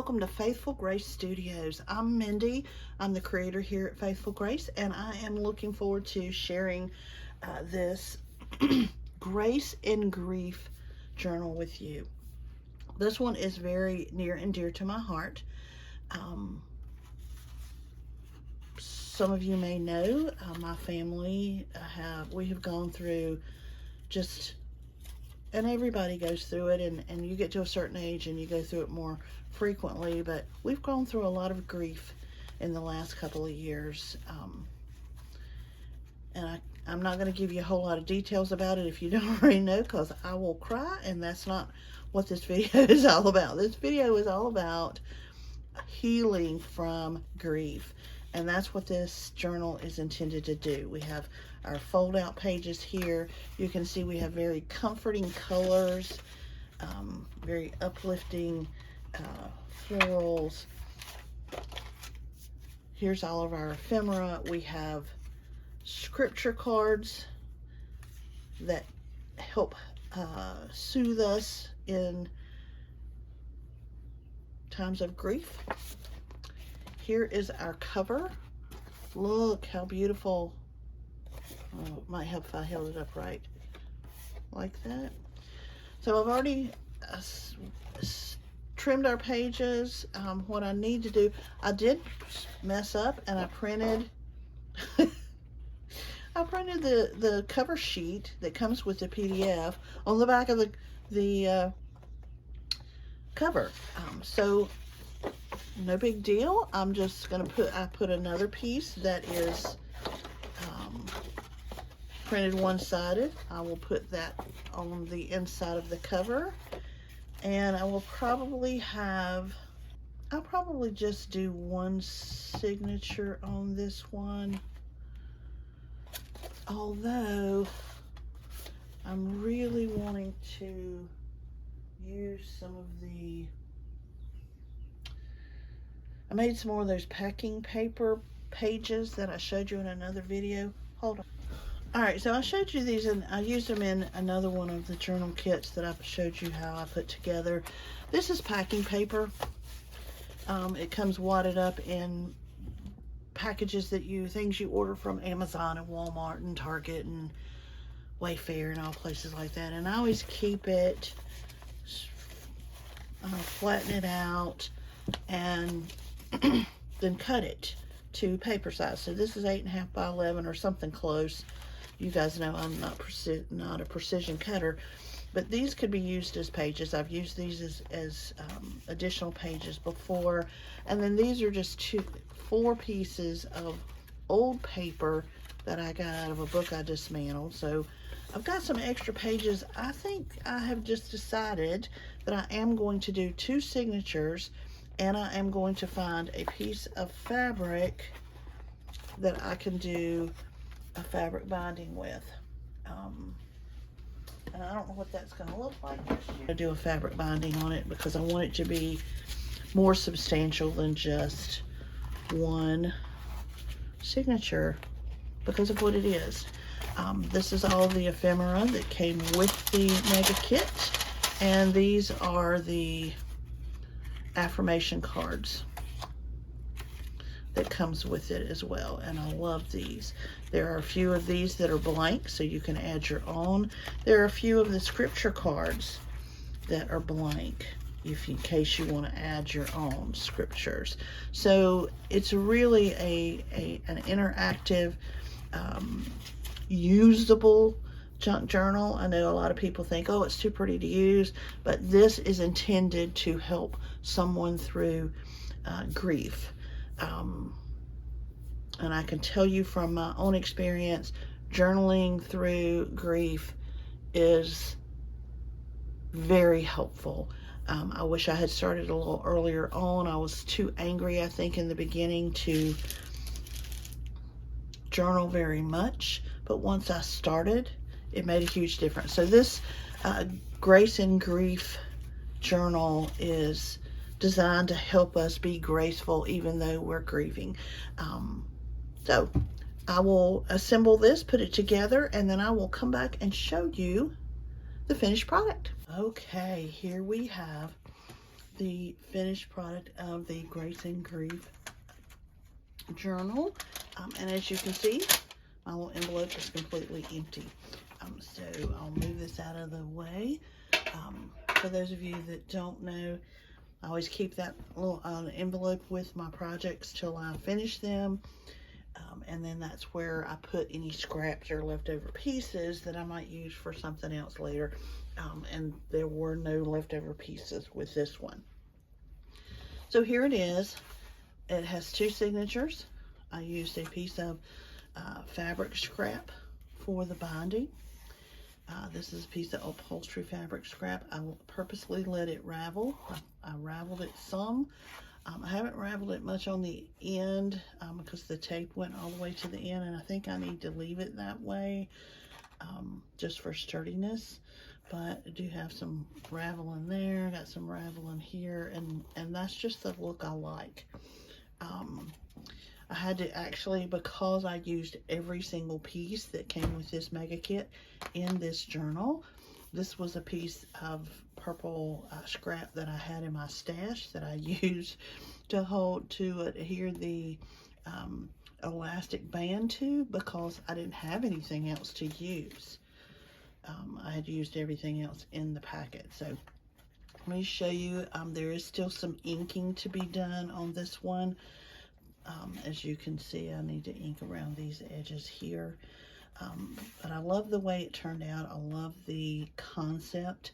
welcome to Faithful Grace Studios. I'm Mindy. I'm the creator here at Faithful Grace, and I am looking forward to sharing this Grace in Grief journal with you. This one is very near and dear to my heart. Some of you may know my family we have gone through and everybody goes through it, and you get to a certain age and you go through it more frequently, but we've gone through a lot of grief in the last couple of years. And I'm not going to give you a whole lot of details about it if you don't already know, because I will cry, and that's not what this video is all about. This video is all about healing from grief, and that's what this journal is intended to do. We have our fold out pages here. You can see we have very comforting colors, very uplifting florals. Here's all of our ephemera. We have scripture cards that help soothe us in times of grief. Here is our cover. Look how beautiful. Oh, it might help if I held it up right, like that. So I've already trimmed our pages. What I need to do, I did mess up, and I printed the cover sheet that comes with the PDF on the back of the cover. So no big deal. I'm just gonna put another piece that is printed one-sided. I will put that on the inside of the cover, and I will I'll probably just do one signature on this one, although I'm really wanting to use some of I made some more of those packing paper pages that I showed you in another video. Hold on. Alright, so I showed you these, and I used them in another one of the journal kits that I showed you how I put together. This is packing paper. It comes wadded up in packages things you order from Amazon and Walmart and Target and Wayfair and all places like that. And I always keep it, flatten it out, and then cut it to paper size. So this is 8.5 by 11 or something close. You guys know I'm not a precision cutter, but these could be used as pages. I've used these as additional pages before. And then these are just 4 pieces of old paper that I got out of a book I dismantled. So I've got some extra pages. I think I have just decided that I am going to do 2 signatures, and I am going to find a piece of fabric that I can do a fabric binding with. And I don't know what that's going to look like. I'm going to do a fabric binding on it because I want it to be more substantial than just one signature because of what it is. This is all the ephemera that came with the mega kit, and these are the affirmation cards that comes with it as well, and I love these. There are a few of these that are blank, so you can add your own. There are a few of the scripture cards that are blank, in case you want to add your own scriptures. So it's really an interactive, usable junk journal. I know a lot of people think, oh, it's too pretty to use, but this is intended to help someone through grief. And I can tell you from my own experience, journaling through grief is very helpful. I wish I had started a little earlier on. I was too angry, I think, in the beginning to journal very much, but once I started, it made a huge difference. So this Grace in Grief journal is designed to help us be graceful even though we're grieving. So I will assemble this, put it together, and then I will come back and show you the finished product. Okay, here we have the finished product of the Grace and Grief journal. And as you can see, my little envelope is completely empty. So I'll move this out of the way. For those of you that don't know, I always keep that little envelope with my projects till I finish them. And then that's where I put any scraps or leftover pieces that I might use for something else later. And there were no leftover pieces with this one. So here it is. It has 2 signatures. I used a piece of fabric scrap for the binding. This is a piece of upholstery fabric scrap. I purposely let it ravel. I raveled it some. I haven't raveled it much on the end because the tape went all the way to the end, and I think I need to leave it that way just for sturdiness. But I do have some ravel in there, got some ravel in here, and that's just the look I like. I had to actually, because I used every single piece that came with this mega kit in this journal. This was a piece of purple scrap that I had in my stash that I used to adhere the elastic band to, because I didn't have anything else to use. I had used everything else in the packet. So let me show you, there is still some inking to be done on this one. As you can see, I need to ink around these edges here. But I love the way it turned out. I love the concept.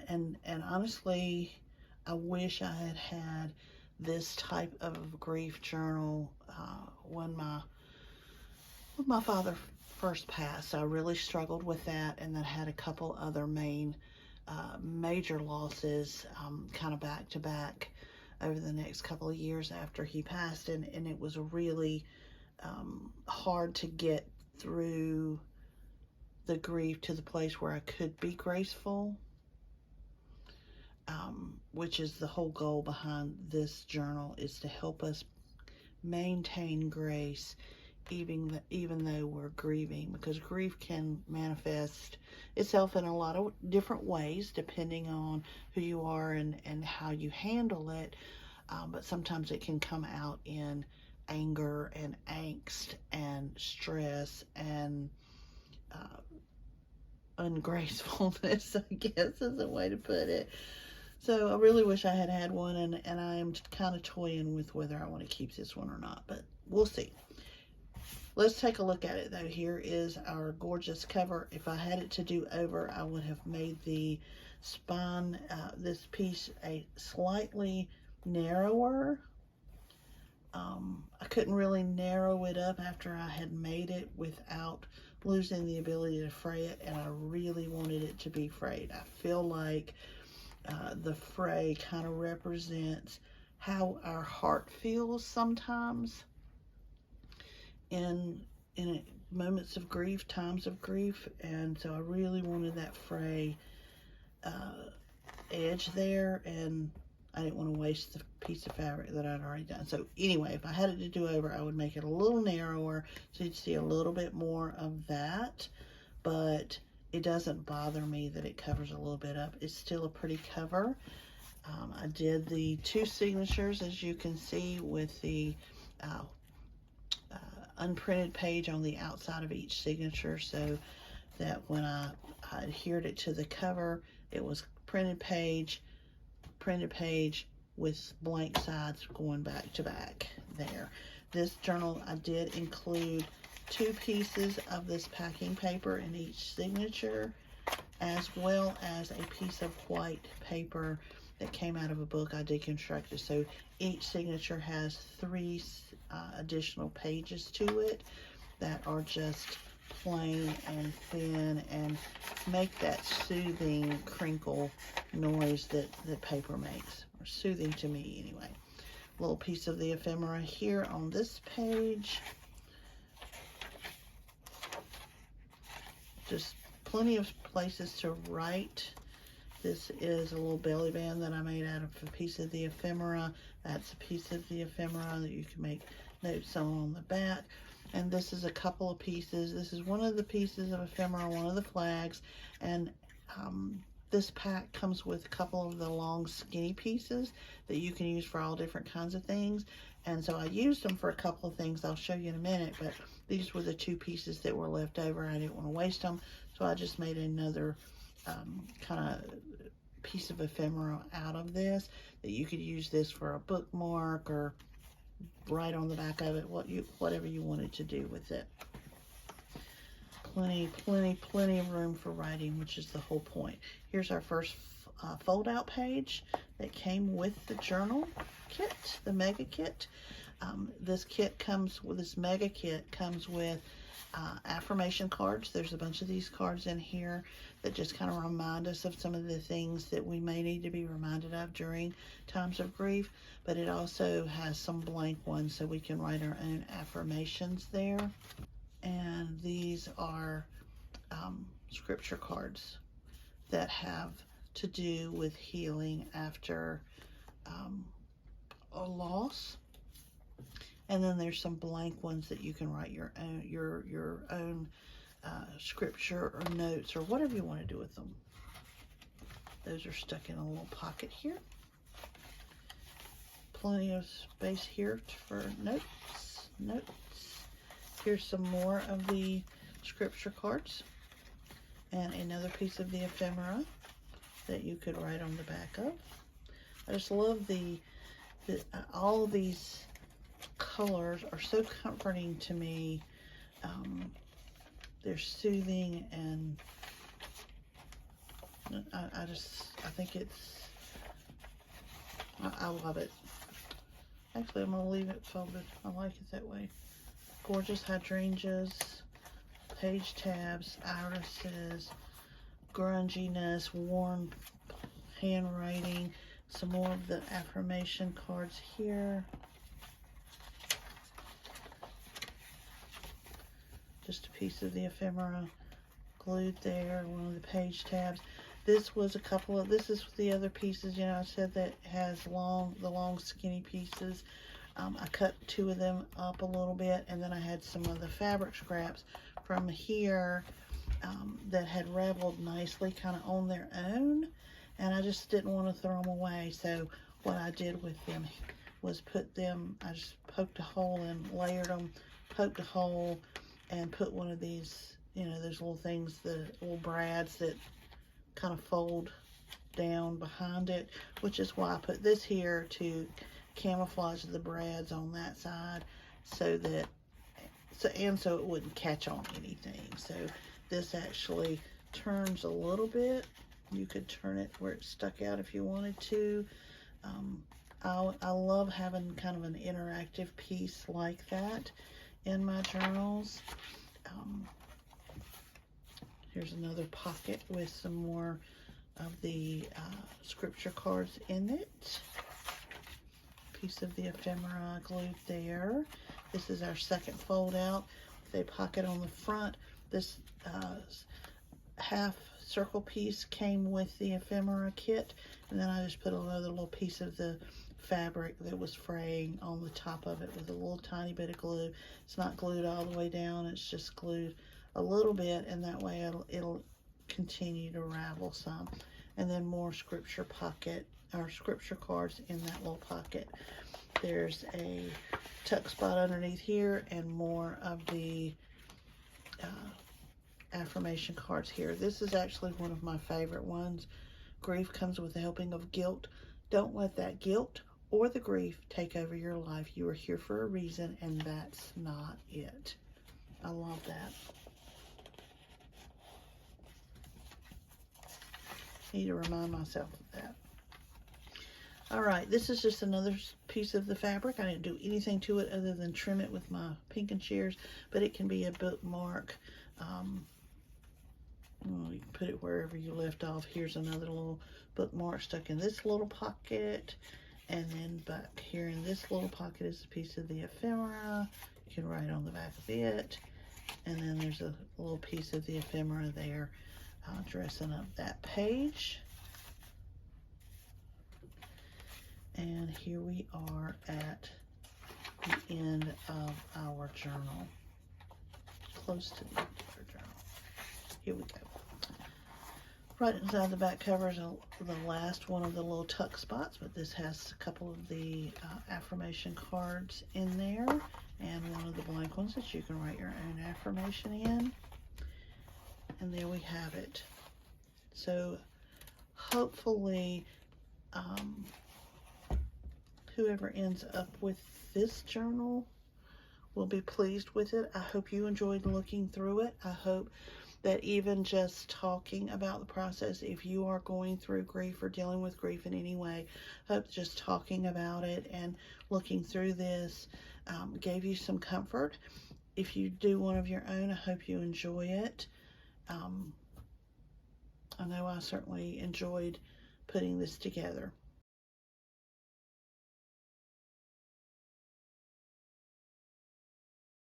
And honestly, I wish I had had this type of grief journal when my father first passed. I really struggled with that, and then had a couple other major losses kind of back to back over the next couple of years after he passed, and it was really hard to get through the grief to the place where I could be graceful, which is the whole goal behind this journal, is to help us maintain grace even though we're grieving, because grief can manifest itself in a lot of different ways depending on who you are and how you handle it. But sometimes it can come out in anger and angst and stress and ungracefulness, I guess is a way to put it. So I really wish I had had one, and I am kind of toying with whether I want to keep this one or not, but we'll see. Let's take a look at it though. Here is our gorgeous cover. If I had it to do over, I would have made the spine, this piece, a slightly narrower. I couldn't really narrow it up after I had made it without losing the ability to fray it, and I really wanted it to be frayed. I feel like the fray kind of represents how our heart feels sometimes in moments of grief, times of grief, and so I really wanted that fray edge there, and I didn't want to waste the piece of fabric that I'd already done. So anyway, if I had it to do over, I would make it a little narrower so you'd see a little bit more of that, but it doesn't bother me that it covers a little bit up. It's still a pretty cover. I did the 2 signatures, as you can see, with the unprinted page on the outside of each signature, so that when I adhered it to the cover, it was printed page with blank sides going back to back there. This journal, I did include 2 pieces of this packing paper in each signature, as well as a piece of white paper that came out of a book I deconstructed. So each signature has 3 additional pages to it that are just plain and thin and make that soothing crinkle noise that paper makes, or soothing to me anyway. A little piece of the ephemera here on this page. Just plenty of places to write. This is a little belly band that I made out of a piece of the ephemera. That's a piece of the ephemera that you can make notes on the back. And this is a couple of pieces. This is one of the pieces of ephemera, one of the flags. And this pack comes with a couple of the long skinny pieces that you can use for all different kinds of things. And so I used them for a couple of things I'll show you in a minute, but these were the 2 pieces that were left over. I didn't want to waste them, so I just made another kind of piece of ephemera out of this, that you could use this for a bookmark or write on the back of it, whatever you wanted to do with it. Plenty of room for writing, which is the whole point. Here's our first fold out page that came with the journal kit, the mega kit. This mega kit comes with affirmation cards. There's a bunch of these cards in here that just kind of remind us of some of the things that we may need to be reminded of during times of grief, but it also has some blank ones so we can write our own affirmations there. And these are scripture cards that have to do with healing after a loss. And then there's some blank ones that you can write your own scripture or notes or whatever you want to do with them. Those are stuck in a little pocket here. Plenty of space here for notes. Here's some more of the scripture cards and another piece of the ephemera that you could write on the back of. I just love all of these colors are so comforting to me. They're soothing, and I think I love it. Actually, I'm gonna leave it folded. I like it that way. Gorgeous hydrangeas, page tabs, irises, grunginess, worn handwriting, some more of the affirmation cards here. Just a piece of the ephemera glued there, one of the page tabs. This is the other pieces, I said that has the long skinny pieces. I cut 2 of them up a little bit, and then I had some of the fabric scraps from here that had raveled nicely kind of on their own, and I just didn't want to throw them away. So what I did with them was I just poked a hole and layered them, poked a hole, and put one of these, those little things, the little brads that kind of fold down behind it, which is why I put this here to camouflage the brads on that side so it wouldn't catch on anything. So this actually turns a little bit. You could turn it where it stuck out if you wanted to. I love having kind of an interactive piece like that in my journals. Here's another pocket with some more of the scripture cards in it. Piece of the ephemera glued there. This is our second fold out with a pocket on the front. This half circle piece came with the ephemera kit, and then I just put another little piece of the fabric that was fraying on the top of it with a little tiny bit of glue. It's not glued all the way down, it's just glued a little bit, and that way it'll continue to ravel some. And then more scripture cards in that little pocket. There's a tuck spot underneath here and more of the affirmation cards here. This is actually one of my favorite ones. Grief comes with a helping of guilt. Don't let that guilt or the grief take over your life. You are here for a reason, and that's not it. I love that. Need to remind myself of that. All right, this is just another piece of the fabric. I didn't do anything to it other than trim it with my pinking shears, but it can be a bookmark. You can put it wherever you left off. Here's another little bookmark stuck in this little pocket, and then back here in this little pocket is a piece of the ephemera. You can write on the back of it, and then there's a little piece of the ephemera there, dressing up that page. And here we are at the end of our journal. Close to the end of our journal. Here we go. Right inside the back cover is the last one of the little tuck spots, but this has a couple of the affirmation cards in there, and one of the blank ones that you can write your own affirmation in. And there we have it. So hopefully whoever ends up with this journal will be pleased with it. I hope you enjoyed looking through it. I hope that even just talking about the process, if you are going through grief or dealing with grief in any way, I hope just talking about it and looking through this gave you some comfort. If you do one of your own, I hope you enjoy it. I know I certainly enjoyed putting this together.